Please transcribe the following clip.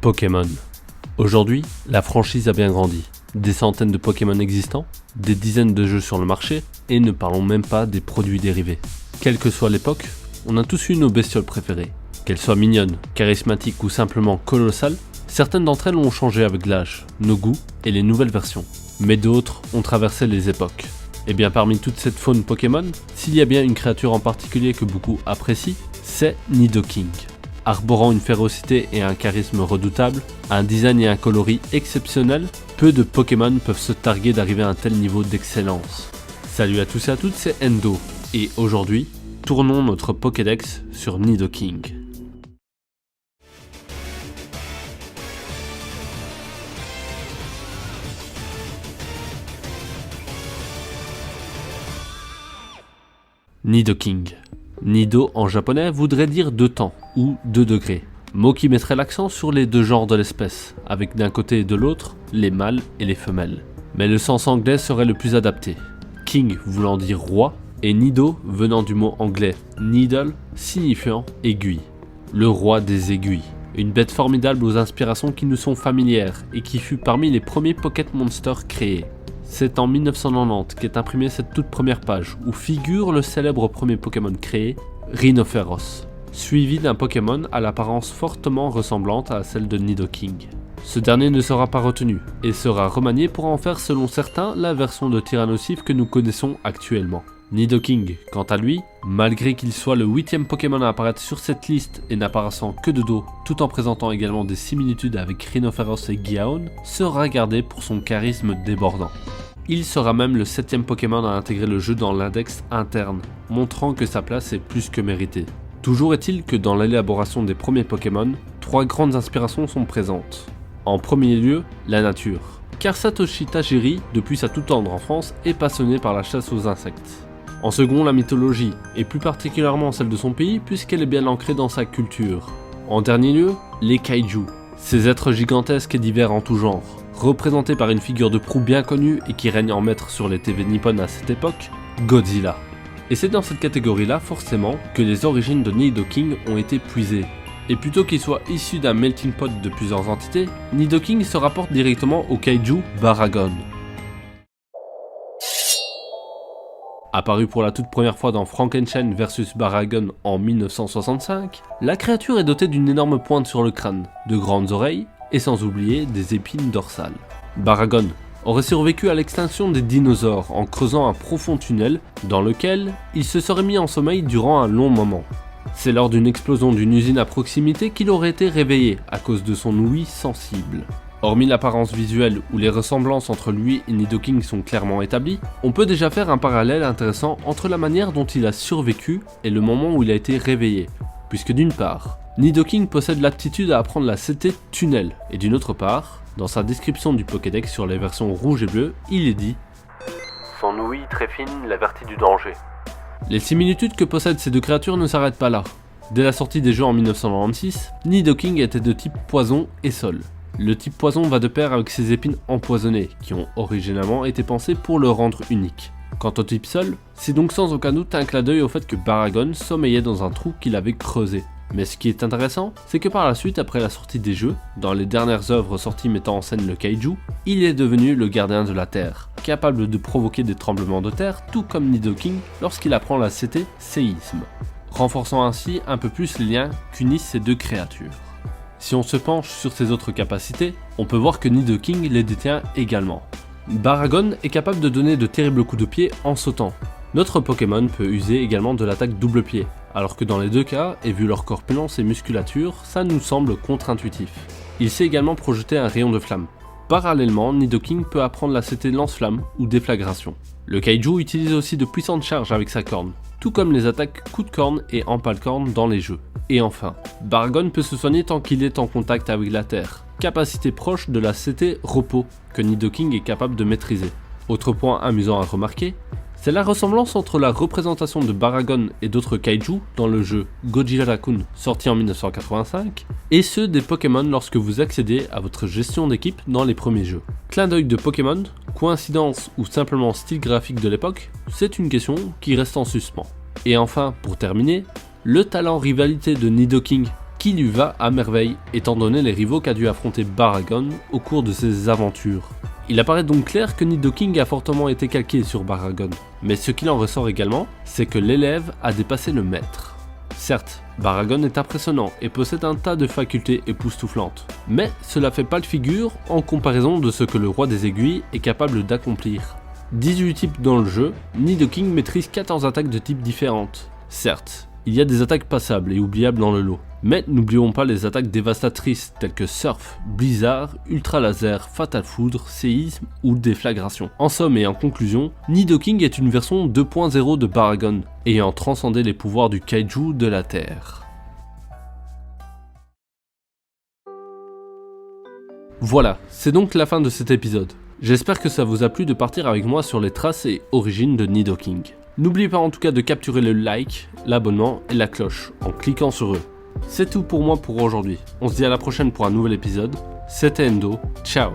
Pokémon. Aujourd'hui, la franchise a bien grandi. Des centaines de Pokémon existants, des dizaines de jeux sur le marché, et ne parlons même pas des produits dérivés. Quelle que soit l'époque, on a tous eu nos bestioles préférées. Qu'elles soient mignonnes, charismatiques ou simplement colossales, certaines d'entre elles ont changé avec l'âge, nos goûts et les nouvelles versions. Mais d'autres ont traversé les époques. Et bien parmi toute cette faune Pokémon, s'il y a bien une créature en particulier que beaucoup apprécient, c'est Nidoking. Arborant une férocité et un charisme redoutable, un design et un coloris exceptionnels, peu de Pokémon peuvent se targuer d'arriver à un tel niveau d'excellence. Salut à tous et à toutes, c'est Endo, et aujourd'hui, tournons notre Pokédex sur Nidoking. Nidoking. Nido en japonais voudrait dire deux temps ou 2 degrés, mot qui mettrait l'accent sur les deux genres de l'espèce, avec d'un côté et de l'autre les mâles et les femelles. Mais le sens anglais serait le plus adapté, king voulant dire roi et Nido venant du mot anglais needle signifiant aiguille, le roi des aiguilles. Une bête formidable aux inspirations qui nous sont familières et qui fut parmi les premiers Pocket Monsters créés. C'est en 1990 qu'est imprimée cette toute première page où figure le célèbre premier Pokémon créé, Rhinophéros, suivi d'un Pokémon à l'apparence fortement ressemblante à celle de Nidoking. Ce dernier ne sera pas retenu et sera remanié pour en faire selon certains la version de Tyrannosif que nous connaissons actuellement. Nidoking, quant à lui, malgré qu'il soit le 8e Pokémon à apparaître sur cette liste et n'apparaissant que de dos, tout en présentant également des similitudes avec Rhinophéros et Giaon, sera gardé pour son charisme débordant. Il sera même le 7e Pokémon à intégrer le jeu dans l'index interne, montrant que sa place est plus que méritée. Toujours est-il que dans l'élaboration des premiers Pokémon, 3 grandes inspirations sont présentes. En premier lieu, la nature, car Satoshi Tajiri, depuis sa toute tendre enfance, est passionné par la chasse aux insectes. En second, la mythologie, et plus particulièrement celle de son pays puisqu'elle est bien ancrée dans sa culture. En dernier lieu, les kaiju, ces êtres gigantesques et divers en tout genre, représentés par une figure de proue bien connue et qui règne en maître sur les TV nippones à cette époque, Godzilla. Et c'est dans cette catégorie-là, forcément, que les origines de Nidoking ont été puisées. Et plutôt qu'il soit issu d'un melting pot de plusieurs entités, Nidoking se rapporte directement au kaiju Baragon. Apparu pour la toute première fois dans Frankenstein vs Baragon en 1965, la créature est dotée d'une énorme pointe sur le crâne, de grandes oreilles et sans oublier des épines dorsales. Baragon aurait survécu à l'extinction des dinosaures en creusant un profond tunnel dans lequel il se serait mis en sommeil durant un long moment. C'est lors d'une explosion d'une usine à proximité qu'il aurait été réveillé à cause de son ouïe sensible. Hormis l'apparence visuelle où les ressemblances entre lui et Nidoking sont clairement établies, on peut déjà faire un parallèle intéressant entre la manière dont il a survécu et le moment où il a été réveillé, puisque d'une part, Nidoking possède l'aptitude à apprendre la CT tunnel, et d'une autre part, dans sa description du Pokédex sur les versions rouge et bleu, il est dit « Son ouïe très fine l'avertit du danger ». Les similitudes que possèdent ces deux créatures ne s'arrêtent pas là. Dès la sortie des jeux en 1996, Nidoking était de type poison et sol. Le type poison va de pair avec ses épines empoisonnées, qui ont originellement été pensées pour le rendre unique. Quant au type sol, c'est donc sans aucun doute un clin d'œil au fait que Baragon sommeillait dans un trou qu'il avait creusé. Mais ce qui est intéressant, c'est que par la suite, après la sortie des jeux, dans les dernières œuvres sorties mettant en scène le kaiju, il est devenu le gardien de la Terre, capable de provoquer des tremblements de terre, tout comme Nidoking lorsqu'il apprend la CT séisme, renforçant ainsi un peu plus les liens qu'unissent ces deux créatures. Si on se penche sur ses autres capacités, on peut voir que Nidoking les détient également. Baragon est capable de donner de terribles coups de pied en sautant. Notre Pokémon peut user également de l'attaque double pied, alors que dans les deux cas, et vu leur corpulence et musculature, ça nous semble contre-intuitif. Il sait également projeter un rayon de flamme. Parallèlement, Nidoking peut apprendre la CT lance-flamme ou déflagration. Le kaiju utilise aussi de puissantes charges avec sa corne, tout comme les attaques coup de corne et empale-corne dans les jeux. Et enfin, Baragon peut se soigner tant qu'il est en contact avec la terre, capacité proche de la CT repos, que Nidoking est capable de maîtriser. Autre point amusant à remarquer, c'est la ressemblance entre la représentation de Baragon et d'autres kaiju dans le jeu Godzilla Raccoon sorti en 1985 et ceux des Pokémon lorsque vous accédez à votre gestion d'équipe dans les premiers jeux. Clin d'œil de Pokémon, coïncidence ou simplement style graphique de l'époque, c'est une question qui reste en suspens. Et enfin, pour terminer, le talent rivalité de Nidoking qui lui va à merveille, étant donné les rivaux qu'a dû affronter Baragon au cours de ses aventures. Il apparaît donc clair que Nidoking a fortement été calqué sur Baragon, mais ce qu'il en ressort également, c'est que l'élève a dépassé le maître. Certes, Baragon est impressionnant et possède un tas de facultés époustouflantes, mais cela fait pas de figure en comparaison de ce que le roi des aiguilles est capable d'accomplir. 18 types dans le jeu, Nidoking maîtrise 14 attaques de types différentes. Certes, il y a des attaques passables et oubliables dans le lot, mais n'oublions pas les attaques dévastatrices telles que Surf, Blizzard, Ultra Laser, Fatal Foudre, Séisme ou Déflagration. En somme et en conclusion, Nidoking est une version 2.0 de Baragon, ayant transcendé les pouvoirs du kaiju de la Terre. Voilà, c'est donc la fin de cet épisode. J'espère que ça vous a plu de partir avec moi sur les traces et origines de Nidoking. N'oubliez pas en tout cas de capturer le like, l'abonnement et la cloche en cliquant sur eux. C'est tout pour moi pour aujourd'hui. On se dit à la prochaine pour un nouvel épisode. C'était Endo, ciao.